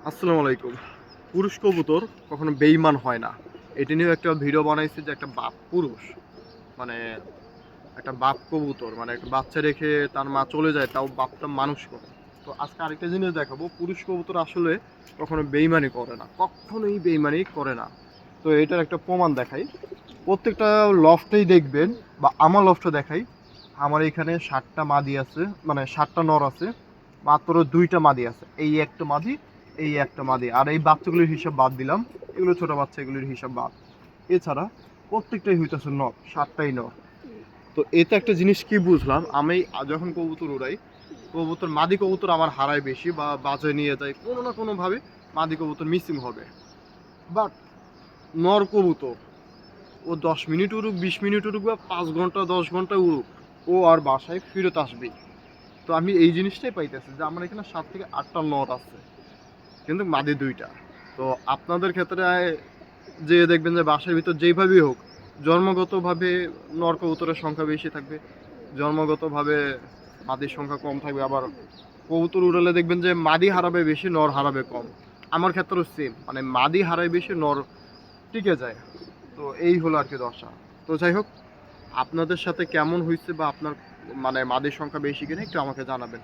আসসালামু আলাইকুম। পুরুষ কবুতর কখনো বেইমান হয় না। এটা নিয়েও একটা ভিডিও বানাইছি যে একটা বাপ পুরুষ মানে একটা বাপ কবুতর মানে একটা বাচ্চা রেখে তার মা চলে যায় তাও বাপটা মানুষ করে। তো আজকে আরেকটা জিনিস দেখাবো, পুরুষ কবুতর আসলে কখনো বেইমানি করে না, কখনোই বেইমানি করে না। তো এটার একটা প্রমাণ দেখাই। প্রত্যেকটা লফটেই দেখবেন বা আমার লফটে দেখাই, আমার এখানে ৭টা মাদি আছে, মানে ৭টা নর আছে, মাত্র ২টা মাদি আছে। এই একটা মাদি, এই একটা মাদি, আর এই বাচ্চাগুলির হিসাব বাদ দিলাম, এগুলো ছোট বাচ্চা, এগুলির হিসাব বাদ। এছাড়া প্রত্যেকটাই হইতেছে নর, ৭টাই নর। তো এতে একটা জিনিস কি বুঝলাম, আমি যখন কবুতর উড়াই, কবুতর মাদি কবুতর আমার হারায় বেশি বা বাজে নিয়ে যায়, কোনো না কোনোভাবে মাদি কবুতর মিসিং হবে। বাট নর কবুতর, ও ১০ মিনিট উড়ুক, ২০ মিনিট উড়ুক বা ৫ ঘন্টা ১০ ঘন্টা উড়ুক, ও আর বাসায় ফিরত আসবেই। তো আমি এই জিনিসটাই পাইতেছি যে আমার এখানে ৭ থেকে ৮টা নর আছে, কিন্তু মাদি ২টা। তো আপনাদের ক্ষেত্রে যে দেখবেন যে বাসার ভিতর যেইভাবেই হোক, জন্মগতভাবে নর কবুতরের সংখ্যা বেশি থাকবে, জন্মগতভাবে মাদির সংখ্যা কম থাকবে। আবার কবুতর উড়ালে দেখবেন যে মাদি হারাবে বেশি, নর হারাবে কম। আমার ক্ষেত্রেও সেম, মানে মাদি হারায় বেশি, নর টিকে যায়। তো এই হলো আর কি দশা। তো যাই হোক, আপনাদের সাথে কেমন হয়েছে বা আপনার মানে মাদির সংখ্যা বেশি কিনা একটু আমাকে জানাবেন।